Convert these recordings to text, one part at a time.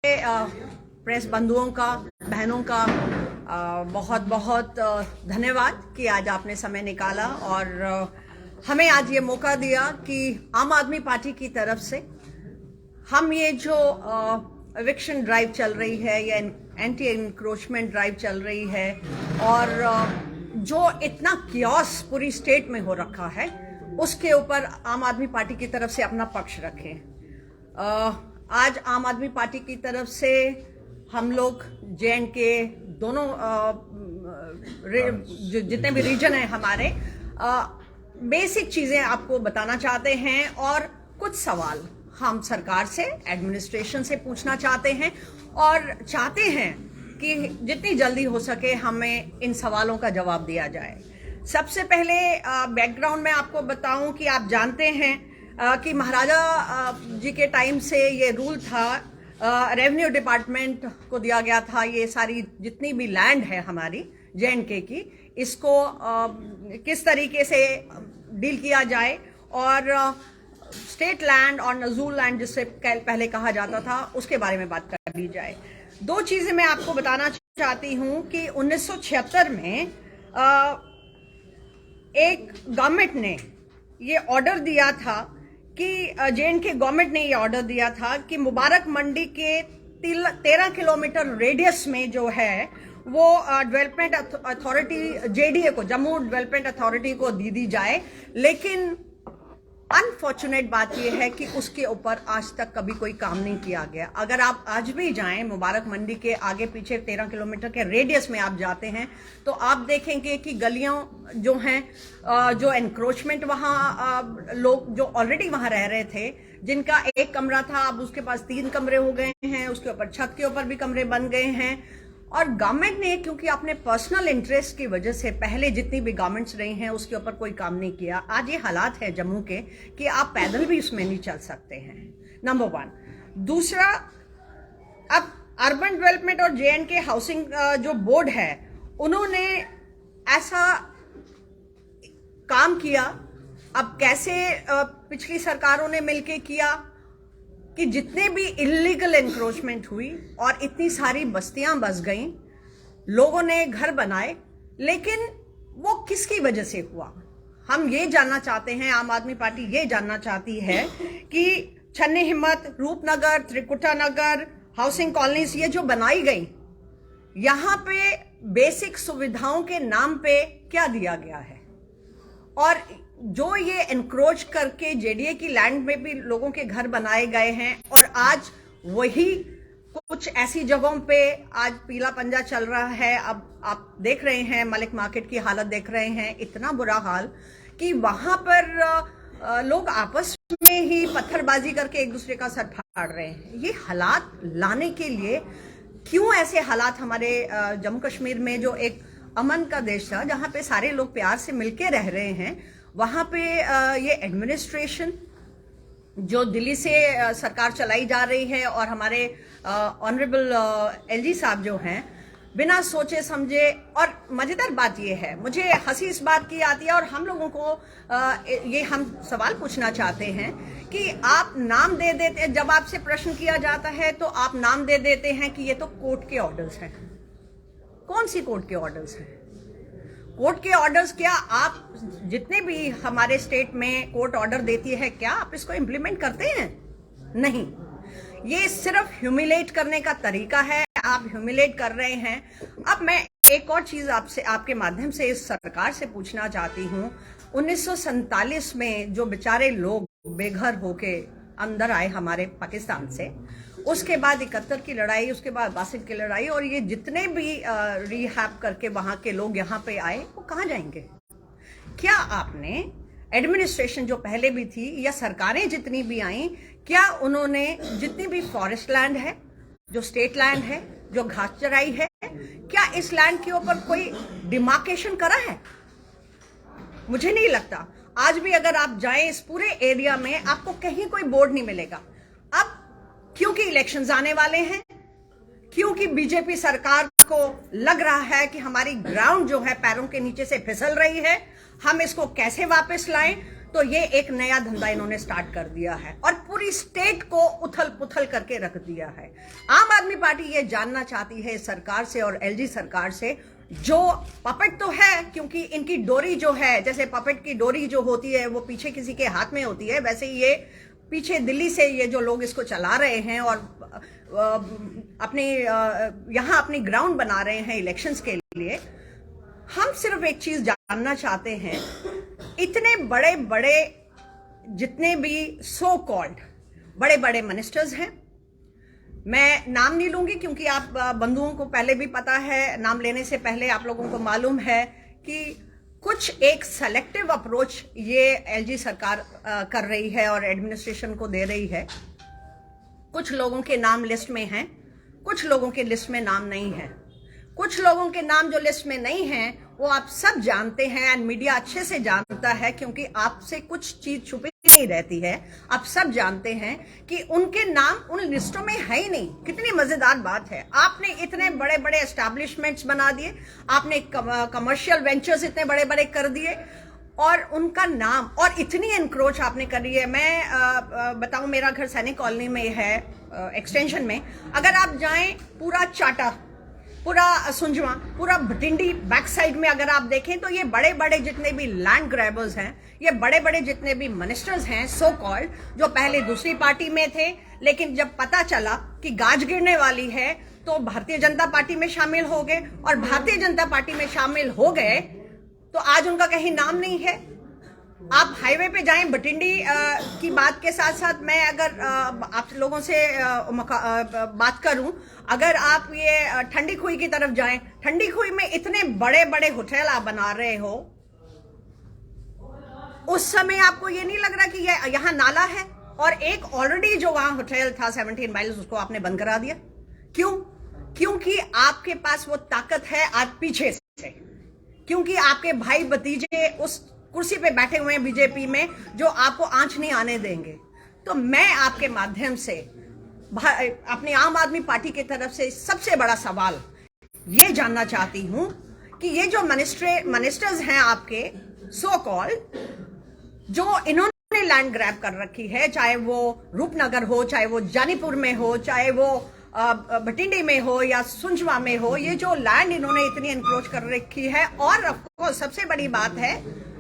Press बंधुओं का, बहनों का बहुत बहुत धन्यवाद कि आज आपने समय निकाला और हमें आज ये मौका दिया कि आम आदमी पार्टी की तरफ से हम ये जो एविक्शन ड्राइव चल रही है या एंटी एनक्रोचमेंट ड्राइव चल रही है और जो इतना कियोस पूरी स्टेट में हो रखा है उसके ऊपर आम आदमी पार्टी की तरफ से अपना पक्ष रखें। आज आम आदमी पार्टी की तरफ से हम लोग J&K दोनों जितने भी रीजन हैं हमारे बेसिक चीजें आपको बताना चाहते हैं और कुछ सवाल हम सरकार से, एडमिनिस्ट्रेशन से पूछना चाहते हैं और चाहते हैं कि जितनी जल्दी हो सके हमें इन सवालों का जवाब दिया जाए। सबसे पहले बैकग्राउंड में आपको बताऊं कि आप जानते हैं कि महाराजा जी के टाइम से ये रूल था, रेवेन्यू डिपार्टमेंट को दिया गया था ये सारी जितनी भी लैंड है हमारी J&K की, इसको किस तरीके से डील किया जाए और स्टेट लैंड और नजूल लैंड जिससे पहले कहा जाता था उसके बारे में बात कर ली जाए। दो चीजें मैं आपको बताना चाहती हूं कि 1976 में एक गवर्नमेंट ने ये ऑर्डर दिया था कि J&K गवर्नमेंट ने ये ऑर्डर दिया था कि मुबारक मंडी के 13 किलोमीटर रेडियस में जो है वो डेवलपमेंट अथॉरिटी JDA को, जम्मू डेवलपमेंट अथॉरिटी को दी जाए। लेकिन अनफॉर्चुनेट बात यह है कि उसके ऊपर आज तक कभी कोई काम नहीं किया गया। अगर आप आज भी जाएं मुबारक मंडी के आगे पीछे 13 किलोमीटर के रेडियस में आप जाते हैं तो आप देखेंगे कि गलियां जो हैं, जो एनक्रोचमेंट वहाँ लोग जो ऑलरेडी वहाँ रह रहे थे, जिनका एक कमरा था अब उसके पास 3 कमरे हो गए हैं, उसके ऊपर छत के ऊपर भी कमरे बन गए हैं। और गवर्नमेंट ने क्योंकि अपने पर्सनल इंटरेस्ट की वजह से पहले जितनी भी गवर्नमेंट्स रही हैं उसके ऊपर कोई काम नहीं किया। आज ये हालात है जम्मू के कि आप पैदल भी उसमें नहीं चल सकते हैं, नंबर 1। दूसरा, अब अर्बन डेवलपमेंट और J&K हाउसिंग जो बोर्ड है उन्होंने ऐसा काम किया, अब कैसे पिछली सरकारों ने मिलके किया कि जितने भी इलीगल एनक्रोचमेंट हुई और इतनी सारी बस्तियां बस गईं, लोगों ने घर बनाए, लेकिन वो किसकी वजह से हुआ हम ये जानना चाहते हैं। आम आदमी पार्टी ये जानना चाहती है कि छन्नी हिम्मत, रूपनगर, त्रिकुटा नगर, हाउसिंग कॉलोनीज ये जो बनाई गई, यहां पे बेसिक सुविधाओं के नाम पे क्या दिया गया है और जो ये एनक्रोच करके JDA की लैंड में भी लोगों के घर बनाए गए हैं और आज वही कुछ ऐसी जगहों पे आज पीला पंजा चल रहा है। अब आप देख रहे हैं मलिक मार्केट की हालत देख रहे हैं, इतना बुरा हाल कि वहां पर लोग आपस में ही पत्थरबाजी करके एक दूसरे का सर फाड़ रहे हैं। ये हालात लाने के लिए क्यों ऐसे हालात हमारे जम्मू कश्मीर में जो एक अमन का देश था, जहां पे सारे लोग प्यार से मिलके रह रहे हैं, वहां पे ये एडमिनिस्ट्रेशन जो दिल्ली से सरकार चलाई जा रही है और हमारे ऑनरेबल LG साहब जो हैं, बिना सोचे समझे। और मजेदार बात ये है, मुझे हंसी इस बात की आती है और हम लोगों को ये हम सवाल पूछना चाहते हैं कि आप नाम दे देते, जब आपसे प्रश्न किया जाता है तो आप नाम दे देते हैं कि ये तो कोर्ट के ऑर्डर्स हैं। कौन सी कोर्ट के ऑर्डर्स हैं? कोर्ट के ऑर्डर्स क्या आप जितने भी हमारे स्टेट में कोर्ट ऑर्डर देती है क्या आप इसको इंप्लीमेंट करते हैं? नहीं, ये सिर्फ ह्यूमिलेट करने का तरीका है, आप ह्यूमिलेट कर रहे हैं। अब मैं एक और चीज आपसे, आपके माध्यम से इस सरकार से पूछना चाहती हूँ। 1947 में जो बेचारे लोग बेघर होके अंदर आए हमारे पाकिस्तान से, उसके बाद 71 की लड़ाई, उसके बाद 62 की लड़ाई, और ये जितने भी रिहैब करके वहां के लोग यहाँ पे आए वो कहाँ जाएंगे? क्या आपने एडमिनिस्ट्रेशन जो पहले भी थी या सरकारें जितनी भी आई, क्या उन्होंने जितनी भी फॉरेस्ट लैंड है, जो स्टेट लैंड है, जो घास चराई है, क्या इस लैंड के ऊपर कोई डिमार्केशन करा है? मुझे नहीं लगता। आज भी अगर आप जाएं इस पूरे एरिया में आपको कहीं कोई बोर्ड नहीं मिलेगा। अब क्योंकि इलेक्शंस आने वाले हैं, क्योंकि बीजेपी सरकार को लग रहा है कि हमारी ग्राउंड जो है पैरों के नीचे से फिसल रही है, हम इसको कैसे वापस लाएं, तो ये एक नया धंधा इन्होंने स्टार्ट कर दिया है और पूरी स्टेट को उथल पुथल करके रख दिया है। आम आदमी पार्टी ये जानना चाहती है सरकार से और एलजी सरकार से, जो पपेट तो है, क्योंकि इनकी डोरी जो है, जैसे पपेट की डोरी जो होती है वो पीछे किसी के हाथ में होती है, वैसे ये पीछे दिल्ली से ये जो लोग इसको चला रहे हैं और अपने यहाँ अपनी ग्राउंड बना रहे हैं इलेक्शंस के लिए। हम सिर्फ एक चीज जानना चाहते हैं, इतने बड़े बड़े जितने भी सो कॉल्ड बड़े बड़े मिनिस्टर्स हैं, मैं नाम नहीं लूंगी क्योंकि आप बंधुओं को पहले भी पता है, नाम लेने से पहले आप लोगों को मालूम है कि कुछ एक सेलेक्टिव अप्रोच ये एलजी सरकार कर रही है और एडमिनिस्ट्रेशन को दे रही है। कुछ लोगों के नाम लिस्ट में हैं, कुछ लोगों के लिस्ट में नाम नहीं है। कुछ लोगों के नाम जो लिस्ट में नहीं हैं वो आप सब जानते हैं एंड मीडिया अच्छे से जानता है, क्योंकि आपसे कुछ चीज छुपी नहीं रहती है। आप सब जानते हैं कि उनके नाम उन लिस्टों में है ही नहीं। कितनी मजेदार बात है, आपने इतने बड़े बड़े एस्टैब्लिशमेंट्स बना दिए, आपने कमर्शियल वेंचर्स इतने बड़े बड़े कर दिए और उनका नाम और इतनी एनक्रोच आपने करी है। मैं बताऊं, मेरा घर सैनिक कॉलोनी में है, एक्सटेंशन में। अगर आप जाएं पूरा चाटा, पूरा सुंजवा, पूरा भटिंडी बैक साइड में अगर आप देखें तो ये बड़े बड़े जितने भी लैंड ग्रैबर्स हैं, ये बड़े बड़े जितने भी मिनिस्टर्स हैं सो कॉल्ड, जो पहले दूसरी पार्टी में थे, लेकिन जब पता चला कि गाज गिरने वाली है तो भारतीय जनता पार्टी में शामिल हो गए, और भारतीय जनता पार्टी में शामिल हो गए तो आज उनका कहीं नाम नहीं है। आप हाईवे पे जाएं, भटिंडी की बात के साथ साथ मैं अगर आप लोगों से बात करूं, अगर आप ये ठंडी खुई की तरफ जाएं, ठंडी खुई में इतने बड़े बड़े होटल आप बना रहे हो, उस समय आपको ये नहीं लग रहा कि ये यहाँ नाला है? और एक ऑलरेडी जो वहां होटल था 17 माइल्स, उसको आपने बंद करा दिया। क्यों? क्योंकि आपके पास वो ताकत है आज पीछे से, क्योंकि आपके भाई भतीजे उस कुर्सी पे बैठे हुए हैं बीजेपी में जो आपको आंच नहीं आने देंगे। तो मैं आपके माध्यम से अपनी आम आदमी पार्टी की तरफ से सबसे बड़ा सवाल ये जानना चाहती हूं कि ये जो मिनिस्टर्स हैं आपके सो कॉल्ड, जो इन्होंने लैंड ग्रैब कर रखी है, चाहे वो रूपनगर हो, चाहे वो जानीपुर में हो, चाहे वो भटिंडी में हो या सुंजवा में हो, ये जो लैंड इन्होंने इतनी एनक्रोच कर रखी है। और ऑफकोर्स सबसे बड़ी बात है,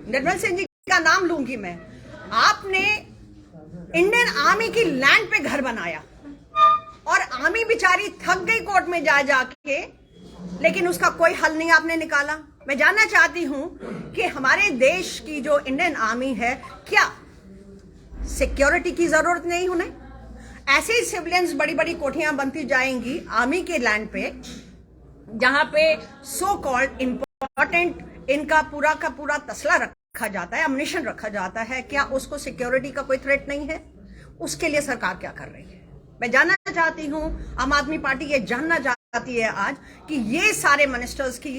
निर्मल सिंह जी का नाम लूंगी मैं, आपने इंडियन आर्मी की लैंड पे घर बनाया और आर्मी बेचारी थक गई कोर्ट में जा जाके, लेकिन उसका कोई हल नहीं आपने निकाला। मैं जानना चाहती हूं कि हमारे देश की जो इंडियन आर्मी है, क्या सिक्योरिटी की जरूरत नहीं उन्हें? ऐसे ही सिविलियंस बड़ी बड़ी कोठियां बनती जाएंगी आर्मी के लैंड पे, जहां पे सो कॉल्ड इंपॉर्टेंट इनका पूरा का पूरा तसला रखा जाता है, अम्युनिशन रखा जाता है। क्या उसको सिक्योरिटी का कोई थ्रेट नहीं है? उसके लिए सरकार क्या कर रही है? मैं जानना चाहती हूं, आम आदमी पार्टी ये जानना चाहती है आज कि ये सारे मिनिस्टर्स की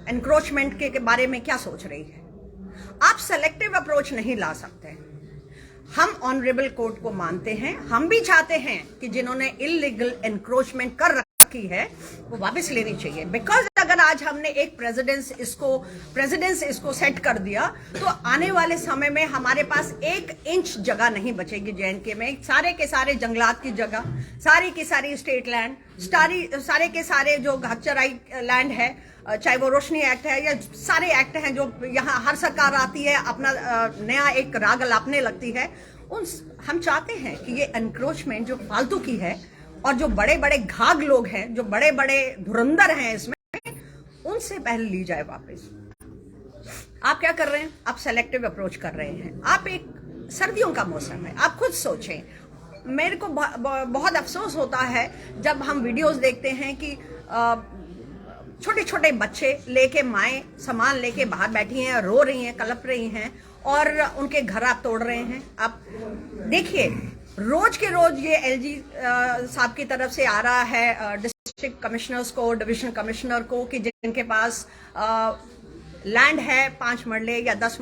एनक्रोचमेंट के बारे में क्या सोच रही है। आप सेलेक्टिव अप्रोच नहीं ला सकते। हम ऑनरेबल कोर्ट को मानते हैं, हम भी चाहते हैं कि जिन्होंने इलीगल एनक्रोचमेंट कर रखी है वो वापस लेनी चाहिए। बिकॉज अगर आज हमने एक प्रेसिडेंस इसको सेट कर दिया तो आने वाले समय में हमारे पास 1 इंच जगह नहीं बचेगी जेएनके में। सारे के सारे जंगलात की जगह, सारी की सारी स्टेट लैंड, सारे के सारे जो घाटचराई लैंड है, चाहे वो रोशनी एक्ट है या सारे एक्ट हैं जो यहाँ हर सरकार आती है अपना नया एक राग अलापने लगती है, हम चाहते हैं कि ये एनक्रोचमेंट जो फालतू की है और जो बड़े बड़े घाघ लोग हैं, जो बड़े बड़े धुरंधर हैं इसमें, उनसे पहले ली जाए वापस। आप क्या कर रहे हैं? आप सेलेक्टिव अप्रोच कर रहे हैं। आप एक सर्दियों का मौसम है, आप खुद सोचें। मेरे को बहुत अफसोस होता है जब हम वीडियोस देखते हैं कि छोटे छोटे बच्चे लेके माएँ सामान लेके बाहर बैठी हैं, रो रही हैं, कलप रही हैं और उनके घर आप तोड़ रहे हैं। आप देखिए, रोज के रोज ये एलजी साहब की तरफ से आ रहा है डिस्ट्रिक्ट कमिश्नर्स को, डिविजनल कमिश्नर को, कि जिनके पास लैंड है 5 मरले या 10